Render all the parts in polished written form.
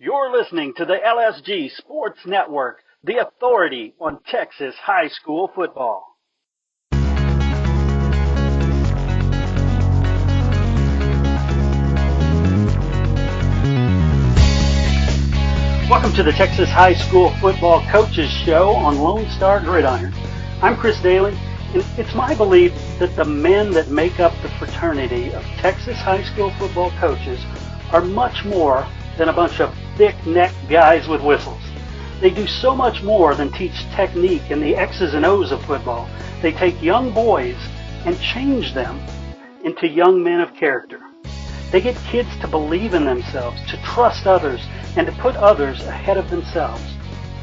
You're listening to the LSG Sports Network, the authority on Texas high school football. Welcome to the Texas High School Football Coaches Show on Lone Star Gridiron. I'm Chris Daly, and it's my belief that the men that make up the fraternity of Texas high school football coaches are much more than a bunch of thick-necked guys with whistles. They do so much more than teach technique and the X's and O's of football. They take young boys and change them into young men of character. They get kids to believe in themselves, to trust others, and to put others ahead of themselves.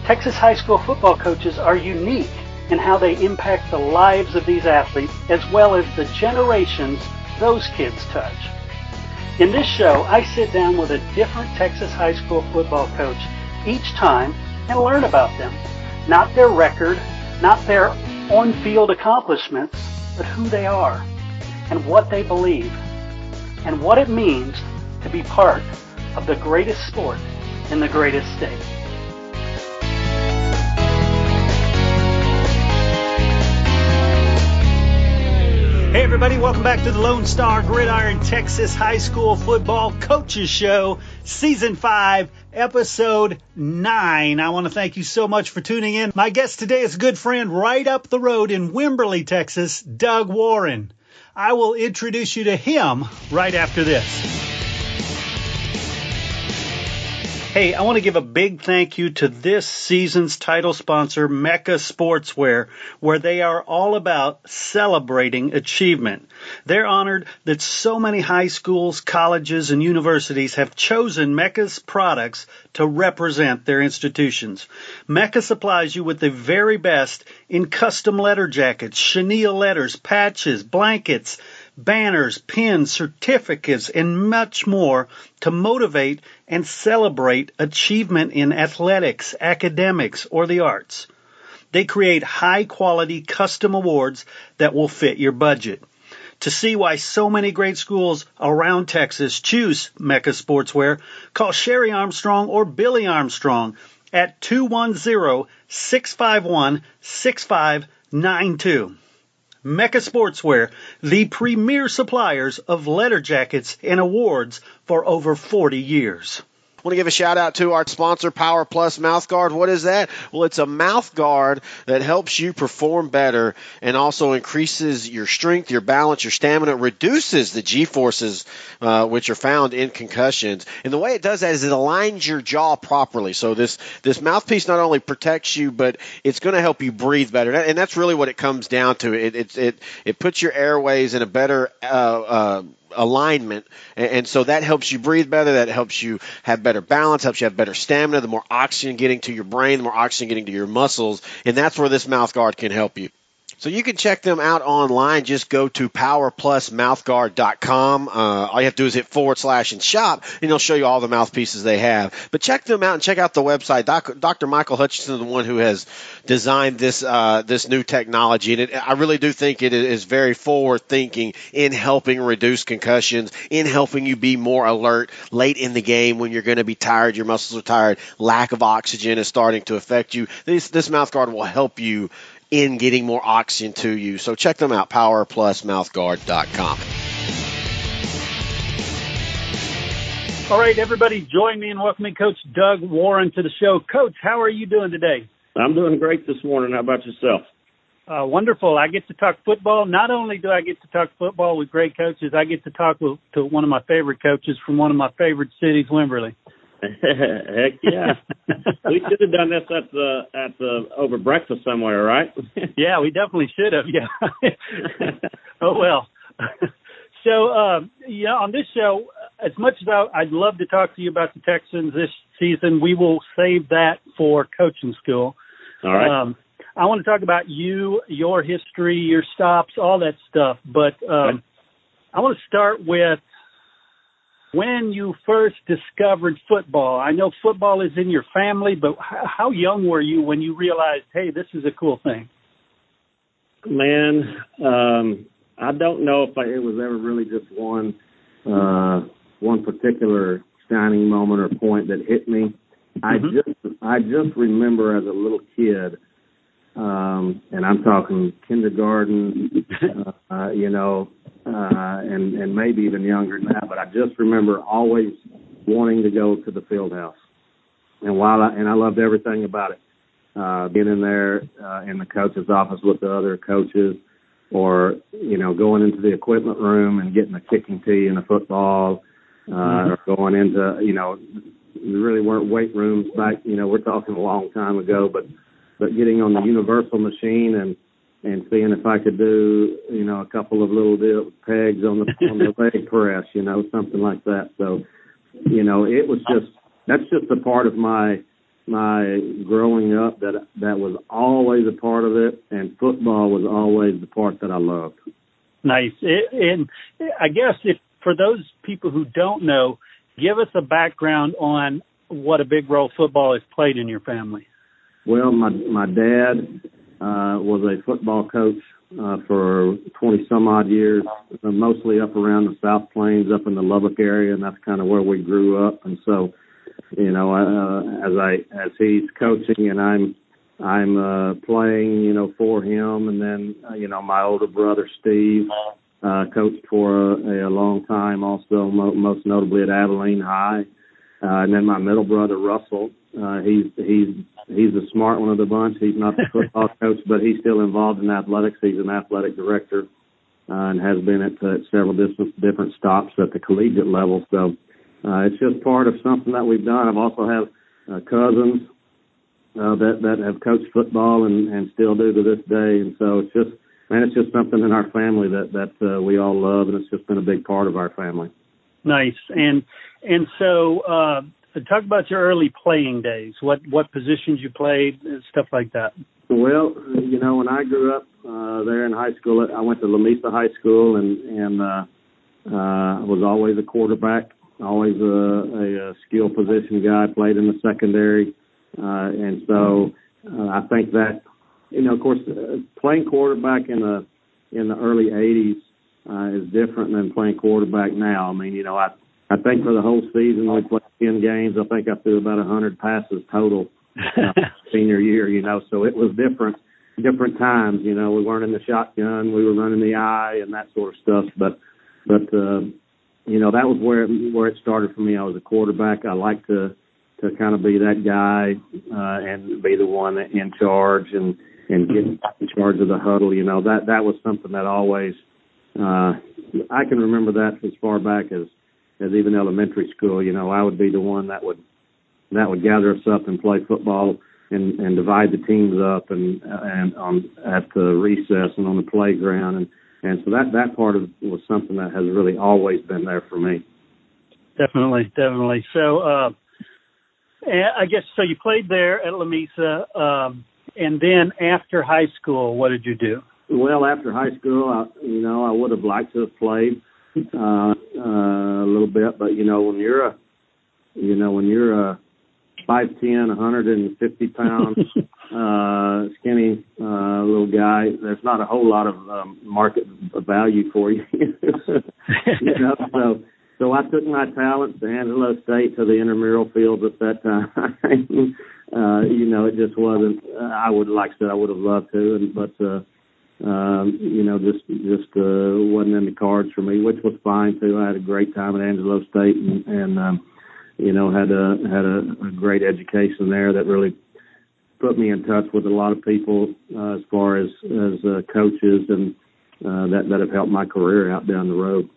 Texas high school football coaches are unique in how they impact the lives of these athletes as well as the generations those kids touch. In this show, I sit down with a different Texas high school football coach each time and learn about them. Not their record, not their on-field accomplishments, but who they are and what they believe and what it means to be part of the greatest sport in the greatest state. Hey everybody, welcome back to the Lone Star Gridiron Texas High School Football Coaches Show, Season 5, Episode 9. I want to thank you so much for tuning in. My guest today is a good friend right up the road in Wimberley, Texas, Doug Warren. I will introduce you to him right after this. Hey, I want to give a big thank you to this season's title sponsor, Mecca Sportswear, where they are all about celebrating achievement. They're honored that so many high schools, colleges, and universities have chosen Mecca's products to represent their institutions. Mecca supplies you with the very best in custom letter jackets, chenille letters, patches, blankets, banners, pins, certificates, and much more to motivate and celebrate achievement in athletics, academics, or the arts. They create high-quality custom awards that will fit your budget. To see why so many great schools around Texas choose Mecca Sportswear, call Sherry Armstrong or Billy Armstrong at 210-651-6592. Mecca Sportswear, the premier suppliers of letter jackets and awards for over 40 years. I want to give a shout out to our sponsor, Power Plus Mouth Guard. What is that? Well, it's a mouth guard that helps you perform better and also increases your strength, your balance, your stamina, reduces the G-forces which are found in concussions. And the way it does that is it aligns your jaw properly. So this mouthpiece not only protects you, but it's going to help you breathe better. And that's really what it comes down to. It puts your airways in a better alignment, and so that helps you breathe better, that helps you have better balance, helps you have better stamina, the more oxygen getting to your brain, the more oxygen getting to your muscles, and that's where this mouth guard can help you. So you can check them out online. Just go to powerplusmouthguard.com. All you have to do is hit / and shop, and it'll show you all the mouthpieces they have. But check them out and check out the website. Dr. Michael Hutchinson is the one who has designed this new technology, and I really do think it is very forward-thinking in helping reduce concussions, in helping you be more alert late in the game when you're going to be tired, your muscles are tired, lack of oxygen is starting to affect you. This mouth guard will help you in getting more oxygen to you. So check them out, powerplusmouthguard.com. All right, everybody, join me in welcoming Coach Doug Warren to the show. Coach, how are you doing today? I'm doing great this morning. How about yourself? Wonderful. I get to talk football. Not only do I get to talk football with great coaches, I get to talk to one of my favorite coaches from one of my favorite cities, Wimberley. Heck yeah. We should have done this at the over breakfast somewhere, right? Yeah, we definitely should have. Yeah. Oh, well. So, on this show, as much as I'd love to talk to you about the Texans this season, we will save that for coaching school. All right. I want to talk about you, your history, your stops, all that stuff. But I want to start with when you first discovered football. I know football is in your family, but how young were you when you realized, hey, this is a cool thing? Man, I don't know if it was ever really just one particular shining moment or point that hit me. I just remember as a little kid, and I'm talking kindergarten, and maybe even younger than that. But I just remember always wanting to go to the field house, and I loved everything about it. Being in there in the coach's office with the other coaches, or going into the equipment room and getting a kicking tee and a football, or going into there really weren't weight rooms back. We're talking a long time ago, but getting on the universal machine and seeing if I could do a couple of little pegs on the leg press, something like that. So it was that's just a part of my growing up that was always a part of it, and football was always the part that I loved. Nice. And I guess for those people who don't know, give us a background on what a big role football has played in your family. Well, my dad was a football coach for 20 some odd years, mostly up around the South Plains, up in the Lubbock area, and that's kind of where we grew up. And so, as he's coaching and I'm playing, for him, and then my older brother Steve coached for a long time, also most notably at Abilene High, and then my middle brother Russell. He's the smart one of the bunch. He's not the football coach, but he's still involved in athletics. He's an athletic director and has been at several different stops at the collegiate level. So it's just part of something that we've done. I've also have cousins that have coached football and still do to this day. And so it's just something in our family that we all love, and it's just been a big part of our family. Nice. And so talk about your early playing days. What positions you played, stuff like that. Well, when I grew up there in high school, I went to Lamesa High School, and I was always a quarterback, always a skill position guy. Played in the secondary, and so I think that of course, playing quarterback in the early '80s is different than playing quarterback now. I mean, I think for the whole season we played 10 games. I think I threw about 100 passes total senior year. So it was different times. We weren't in the shotgun. We were running the eye and that sort of stuff. But that was where it started for me. I was a quarterback. I liked to kind of be that guy and be the one in charge and get in charge of the huddle. That was something that always I can remember that as far back as even elementary school. I would be the one that would gather us up and play football and divide the teams up and at the recess and on the playground and so that part was something that has really always been there for me. Definitely. So I guess so. You played there at Lamesa, and then after high school, what did you do? Well, after high school, I would have liked to have played a little bit, but when you're a 5'10", 150 pound skinny little guy, there's not a whole lot of market value for you. So I took my talents to Angelo State, to the intramural fields at that time. It just wasn't. I would have loved to, but just wasn't in the cards for me, which was fine too. I had a great time at Angelo State and had a great education there that really put me in touch with a lot of people as far as coaches and that have helped my career out down the road.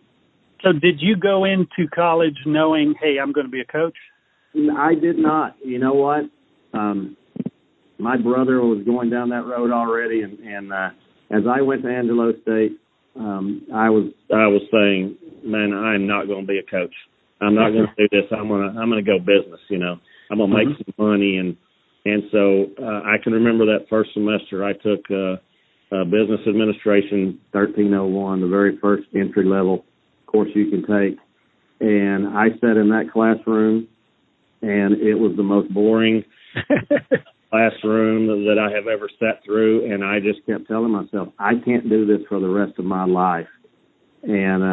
So did you go into college knowing, hey, I'm going to be a coach? I did not. You know what? My brother was going down that road already, and as I went to Angelo State, I was saying, man, I'm not going to be a coach. I'm not going to do this. I'm going to go business. I'm going to make some money, and so I can remember that first semester I took business administration 1301, the very first entry level course you can take, and I sat in that classroom, and it was the most boring classroom that I have ever sat through, and I just kept telling myself, I can't do this for the rest of my life. And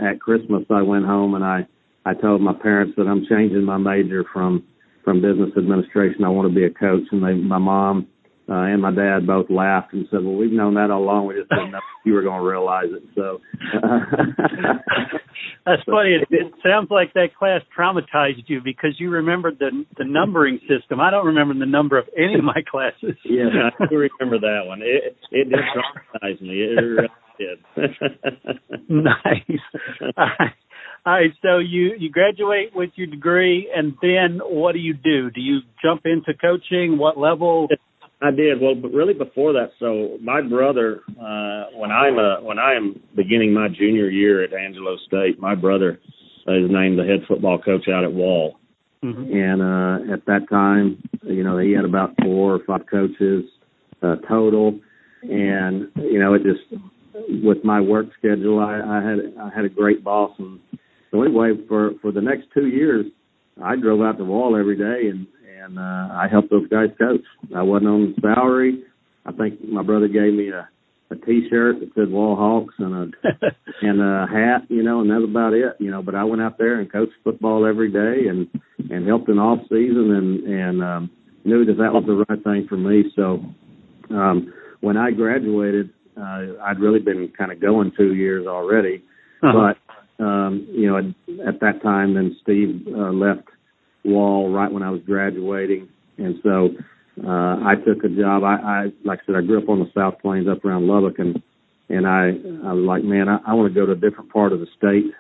at Christmas, I went home and I I told my parents that I'm changing my major from business administration. I want to be a coach. And my mom and my dad both laughed and said, well, we've known that all along. We just didn't know you were going to realize it. So that's funny. It sounds like that class traumatized you because you remembered the numbering system. I don't remember the number of any of my classes. Yeah, I do remember that one. It did traumatize me. It really did. Nice. All right, so you graduate with your degree, and then what do? Do you jump into coaching? What level? I did. Well, but really before that, so my brother, when I am beginning my junior year at Angelo State, my brother is named the head football coach out at Wall. Mm-hmm. And at that time, he had about 4 or 5 coaches total. And, it just, with my work schedule, I had a great boss. And so anyway, for the next 2 years, I drove out to Wall every day and I helped those guys coach. I wasn't on salary. I think my brother gave me a T-shirt that said Wall Hawks and a hat, and that's about it, But I went out there and coached football every day and helped in off season and knew that was the right thing for me. So when I graduated, I'd really been kind of going 2 years already, but at that time, then Steve left Wall right when I was graduating, and so I took a job. I like I said, I grew up on the South Plains up around Lubbock, and I was like, man, I want to go to a different part of the state,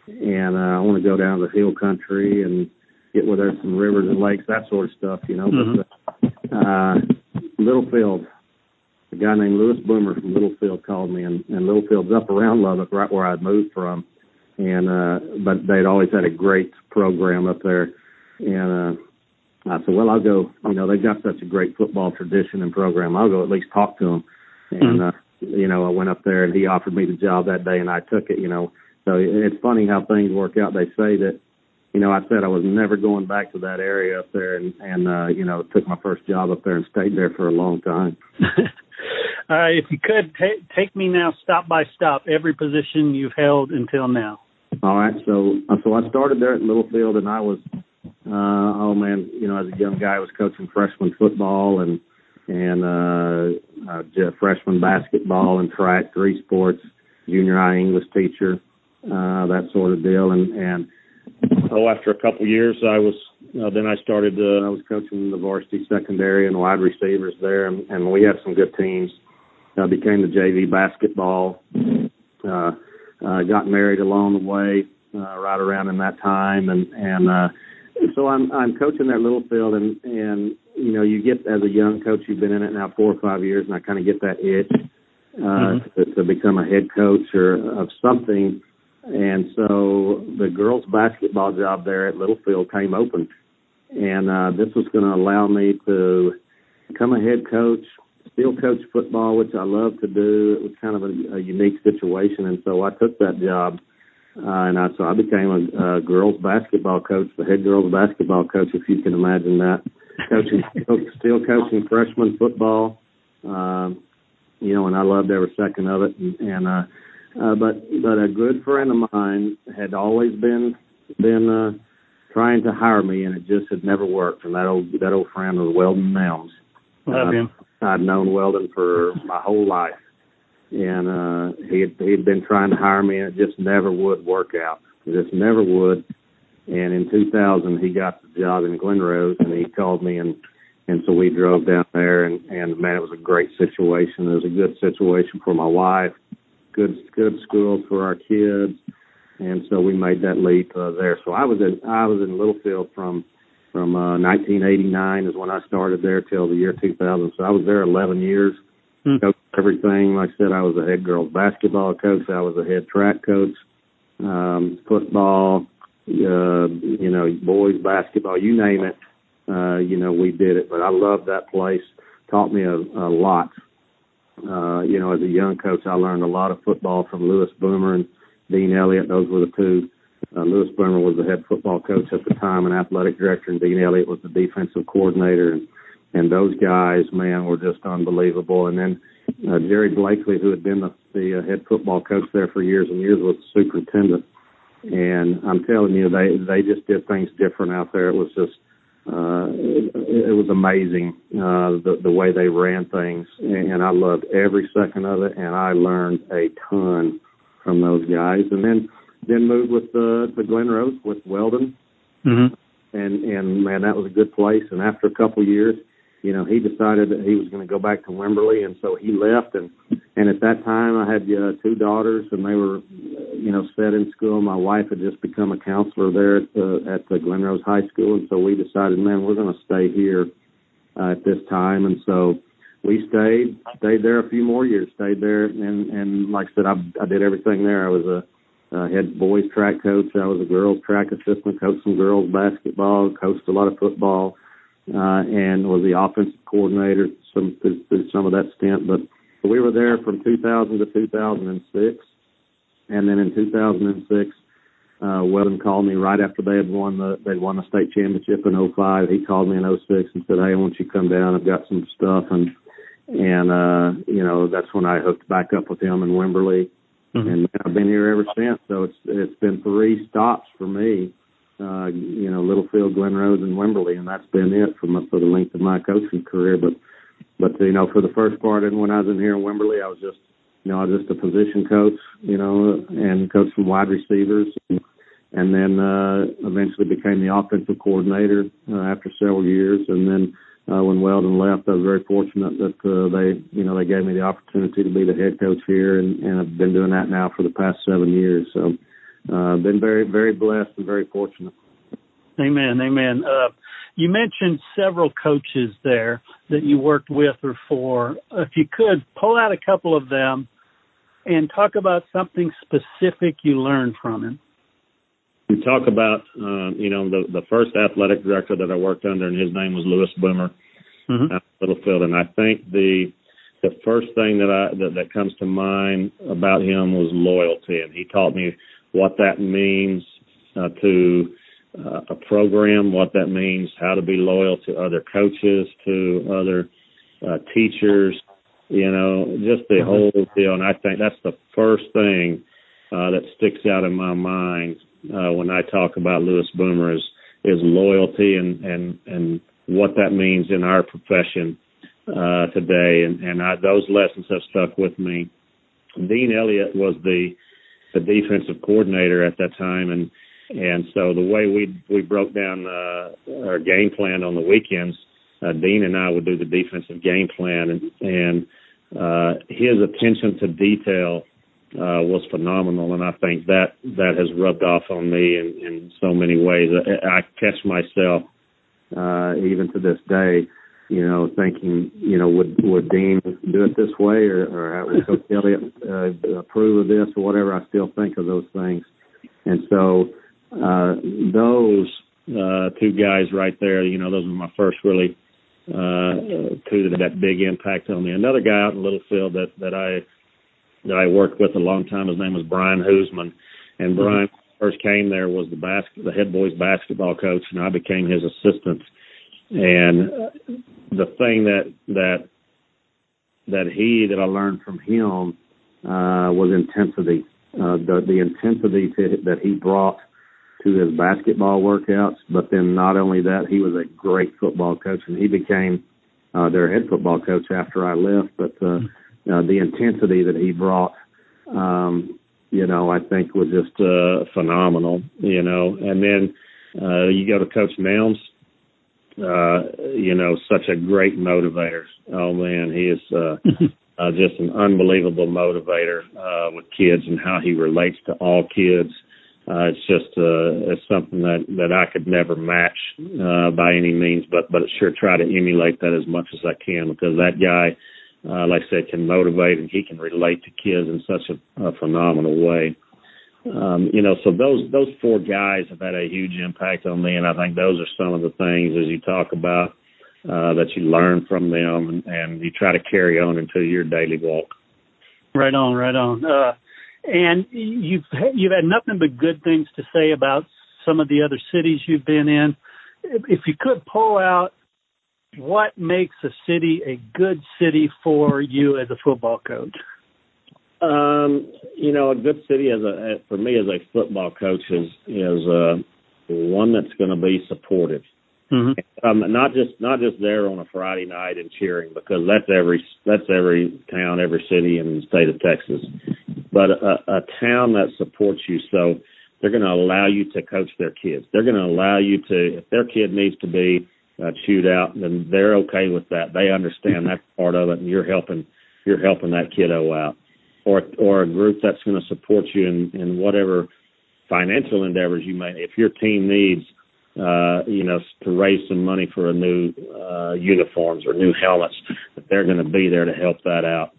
and I want to go down to the hill country and get where there's some rivers and lakes, that sort of stuff, Mm-hmm. But Littlefield, a guy named Lewis Boomer from Littlefield called me, and Littlefield's up around Lubbock, right where I'd moved from, and but they'd always had a great program up there. And I said, well, I'll go. They've got such a great football tradition and program. I'll go at least talk to them. And, I went up there, and he offered me the job that day, and I took it, So it's funny how things work out. They say that, I said I was never going back to that area up there and took my first job up there and stayed there for a long time. All right, if you could, take me now stop by stop, every position you've held until now. All right, so I started there at Littlefield, and I was as a young guy, I was coaching freshman football and freshman basketball and track, 3 sports, junior high English teacher, that sort of deal. And after a couple of years, I was coaching the varsity secondary and wide receivers there, and we had some good teams. I became the JV basketball. Got married along the way, right around in that time, and so I'm coaching at Littlefield, and you get, as a young coach, you've been in it now 4 or 5 years, and I kind of get that itch to become a head coach or of something. And so the girls' basketball job there at Littlefield came open, and this was going to allow me to become a head coach, still coach football, which I love to do. It was kind of a unique situation, and so I took that job. So I became a girls basketball coach, the head girls basketball coach, if you can imagine that. Still coaching freshman football, and I loved every second of it. But a good friend of mine had always been trying to hire me, and it just had never worked. And that old friend was Weldon Nelms. Love him. I'd known Weldon for my whole life. And he had been trying to hire me, and it just never would work out. It just never would. And in 2000, he got the job in Glen Rose, and he called me, and so we drove down there, and man, it was a great situation. It was a good situation for my wife, good schools for our kids, and so we made that leap there. So I was in Littlefield from 1989 is when I started there till the year 2000. So I was there 11 years. Coached everything. Like I said, I was a head girls basketball coach. I was a head track coach, football, boys basketball, you name it. We did it. But I loved that place. Taught me a lot. As a young coach, I learned a lot of football from Lewis Boomer and Dean Elliott. Those were the two. Lewis Boomer was the head football coach at the time and athletic director, and Dean Elliott was the defensive coordinator. And those guys, man, were just unbelievable. And then Jerry Blakely, who had been the head football coach there for years and years, was the superintendent. And I'm telling you, they just did things different out there. It was just, it was amazing, the way they ran things. And I loved every second of it. And I learned a ton from those guys. And then moved with, to Glenrose with Weldon. Mm-hmm. And man, that was a good place. And after a couple of years, you know, he decided that he was going to go back to Wimberley, and so he left. And at that time, I had 2 daughters, and they were, you know, set in school. My wife had just become a counselor there at the Glenrose High School, and so we decided, man, we're going to stay here at this time. And so we stayed there a few more years, stayed there, and like I said, I did everything there. I was a head boys track coach. I was a girls track assistant, coached some girls basketball, coached a lot of football, and was the offensive coordinator through some of that stint. But we were there from 2000 to 2006. And then in 2006, Weldon called me right after they'd won the state championship in 2005. He called me in 2006 and said, "Hey, I want you to come down. I've got some stuff." And you know, that's when I hooked back up with him in Wimberley. Mm-hmm. And I've been here ever since. So it's been 3 stops for me, you know, Littlefield, Glenrose, and Wimberley, and that's been it for the length of my coaching career. But you know, for the first part, and when I was in here in Wimberley, I was just a position coach, you know, and coached some wide receivers, and then eventually became the offensive coordinator after several years. And then when Weldon left, I was very fortunate that they gave me the opportunity to be the head coach here, and I've been doing that now for the past 7 years. So been very, very blessed and very fortunate. Amen, amen. You mentioned several coaches there that you worked with or for. If you could, pull out a couple of them and talk about something specific you learned from him. We talk about, the first athletic director that I worked under, and his name was Louis Boomer, mm-hmm. at Littlefield. And I think the first thing that comes to mind about him was loyalty. And he taught me what that means to a program, what that means, how to be loyal to other coaches, to other teachers, you know, just the whole deal. And I think that's the first thing that sticks out in my mind when I talk about Louis Boomer is loyalty and what that means in our profession today. And those lessons have stuck with me. Dean Elliott was the defensive coordinator at that time, and so the way we broke down our game plan on the weekends, Dean and I would do the defensive game plan, and his attention to detail was phenomenal, and I think that has rubbed off on me in so many ways. I catch myself even to this day, you know, thinking, you know, would Dean do it this way, or would Coach Elliott approve of this, or whatever. I still think of those things, and so those 2 guys right there, you know, those were my first really 2 that had that big impact on me. Another guy out in Littlefield that I worked with a long time, his name was Brian Hoosman, and Brian first came there was the head boys basketball coach, and I became his assistant. And the thing that I learned from him was intensity. The intensity that he brought to his basketball workouts, but then not only that, he was a great football coach, and he became their head football coach after I left. But the intensity that he brought, you know, I think was just phenomenal, you know. And then you go to Coach Nelms, you know, such a great motivator. Oh, man, he is just an unbelievable motivator with kids and how he relates to all kids. It's just it's something that I could never match by any means, but sure try to emulate that as much as I can, because that guy, like I said, can motivate, and he can relate to kids in such a phenomenal way. You know, so those 4 guys have had a huge impact on me, and I think those are some of the things, as you talk about, that you learn from them and you try to carry on into your daily walk. Right on, right on. And you've had nothing but good things to say about some of the other cities you've been in. If you could pull out what makes a city a good city for you as a football coach. A good city for me as a football coach is one that's going to be supportive. Mm-hmm. Not just there on a Friday night and cheering, because that's every town, every city in the state of Texas, but a town that supports you. So they're going to allow you to coach their kids. They're going to allow you to, if their kid needs to be chewed out, then they're okay with that. They understand that part of it, and you're helping that kiddo out. Or a group that's going to support you in whatever financial endeavors you may. If your team needs, to raise some money for a new uniforms or new helmets, that they're going to be there to help that out.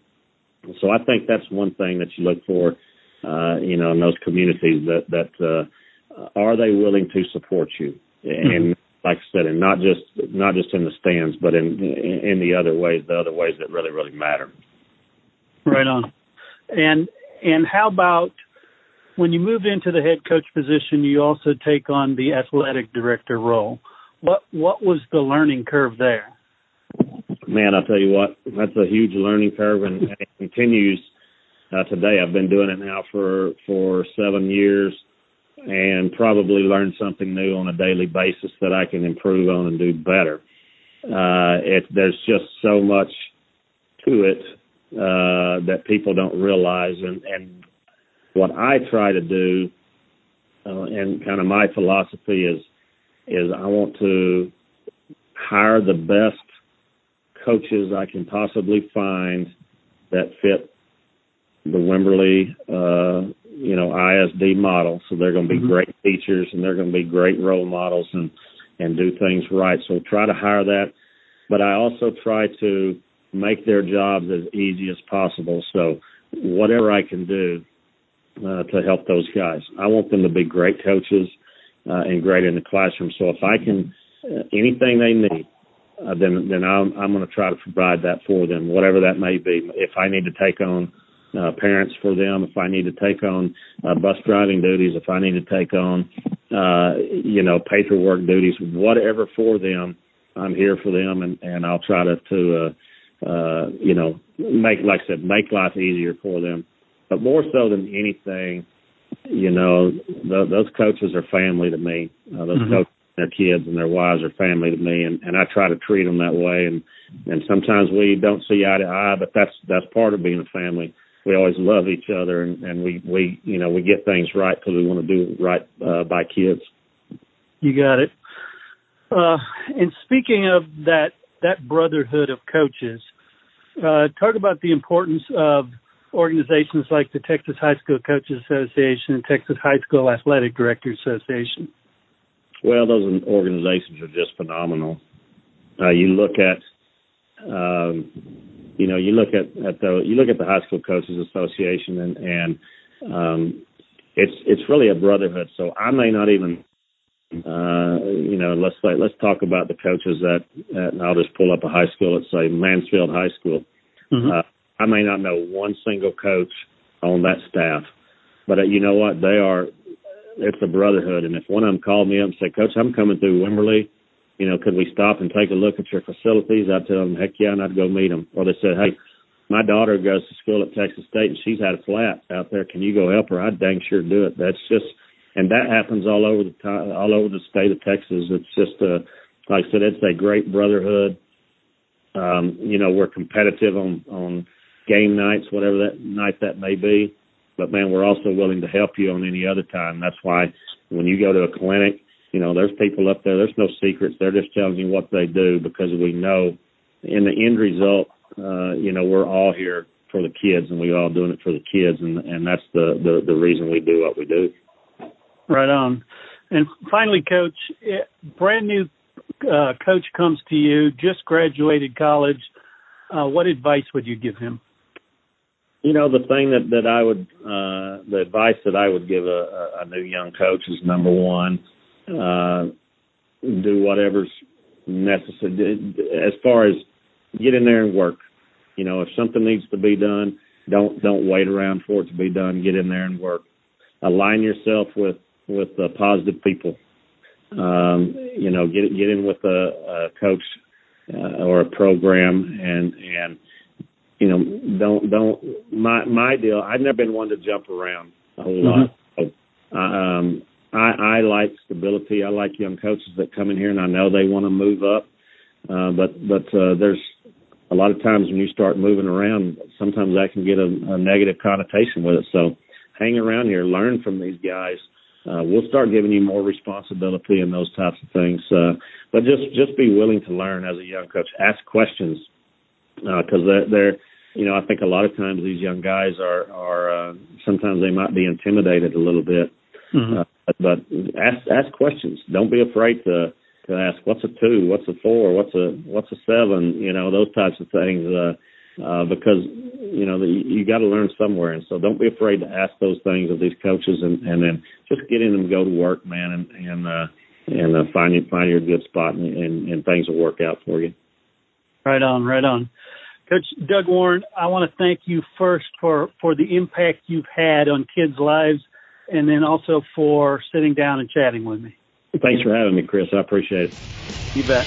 So I think that's one thing that you look for, in those communities, that are they willing to support you? And like I said, and not just in the stands, but in the other ways that really, really matter. Right on. And how about when you move into the head coach position, you also take on the athletic director role. What was the learning curve there? Man, I'll tell you what, that's a huge learning curve, and it continues today. I've been doing it now for 7 years, and probably learn something new on a daily basis that I can improve on and do better. There's just so much to it that people don't realize, and what I try to do, and kind of my philosophy is I want to hire the best coaches I can possibly find that fit the Wimberley, ISD model. So they're going to be great teachers, and they're going to be great role models, and do things right. So try to hire that, but I also try to make their jobs as easy as possible. So whatever I can do to help those guys, I want them to be great coaches and great in the classroom. So if I can, anything they need, then I'm going to try to provide that for them, whatever that may be. If I need to take on parents for them, if I need to take on bus driving duties, if I need to take on, paperwork duties, whatever for them, I'm here for them, and I'll try to make, like I said, make life easier for them. But more so than anything, those coaches are family to me. Those coaches, their kids and their wives are family to me, and I try to treat them that way. And sometimes we don't see eye to eye, but that's part of being a family. We always love each other, and we get things right because we want to do right by kids. You got it. And speaking of that brotherhood of coaches, talk about the importance of organizations like the Texas High School Coaches Association and Texas High School Athletic Directors Association. Well, those organizations are just phenomenal. You look at the High School Coaches Association, and it's really a brotherhood. So I may not even, let's talk about the coaches and I'll just pull up a high school. Let's say Mansfield High School. I may not know one single coach on that staff, but you know what? It's a brotherhood. And if one of them called me up and said, Coach, I'm coming through Wimberley, could we stop and take a look at your facilities? I'd tell them, heck yeah, and I'd go meet them. Or they said, hey, my daughter goes to school at Texas State and she's had a flat out there. Can you go help her? I'd dang sure do it. That's just, and that happens all over the state of Texas. It's just like I said, it's a great brotherhood. We're competitive on game nights, whatever that night that may be. But, man, we're also willing to help you on any other time. That's why when you go to a clinic, there's people up there. There's no secrets. They're just telling you what they do because we know in the end result, we're all here for the kids, and we're all doing it for the kids, and that's the reason we do what we do. Right on. And finally, Coach, brand new coach comes to you, just graduated college. What advice would you give him? The thing that I would, the advice that I would give a new young coach is, number one, do whatever's necessary. As far as get in there and work. If something needs to be done, don't wait around for it to be done. Get in there and work. Align yourself with positive people. Get in with a coach or a program, and don't my deal, I've never been one to jump around a whole lot. I like stability. I like young coaches that come in here and I know they want to move up. But there's a lot of times when you start moving around, sometimes that can get a negative connotation with it. So hang around here, learn from these guys. We'll start giving you more responsibility and those types of things. But just be willing to learn as a young coach. Ask questions because they're I think a lot of times these young guys are sometimes they might be intimidated a little bit. But ask questions. Don't be afraid to ask what's a 2, what's a 4, what's a 7, those types of things. Because you got to learn somewhere, and so don't be afraid to ask those things of these coaches, and then just getting them to go to work, man, and find your good spot, and things will work out for you. Right on. Coach Doug Warren, I want to thank you first for the impact you've had on kids' lives, and then also for sitting down and chatting with me. Thanks for having me, Chris. I appreciate it. You bet.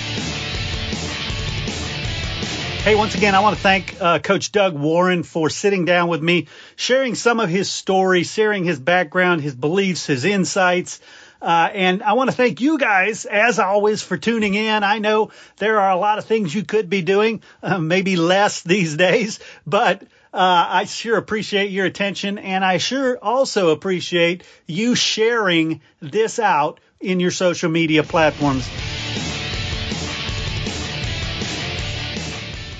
Hey, once again, I want to thank Coach Doug Warren for sitting down with me, sharing some of his story, sharing his background, his beliefs, his insights. And I want to thank you guys, as always, for tuning in. I know there are a lot of things you could be doing, maybe less these days, but I sure appreciate your attention. And I sure also appreciate you sharing this out in your social media platforms.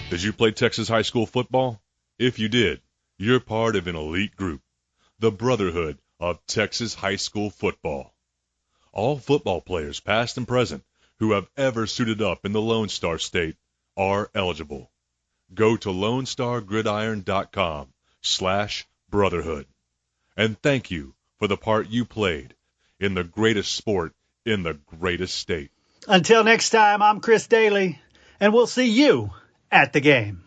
Did you play Texas high school football? If you did, you're part of an elite group, the Brotherhood of Texas High School Football. All football players, past and present, who have ever suited up in the Lone Star State are eligible. Go to LoneStarGridiron.com/brotherhood. And thank you for the part you played in the greatest sport in the greatest state. Until next time, I'm Chris Daly, and we'll see you at the game.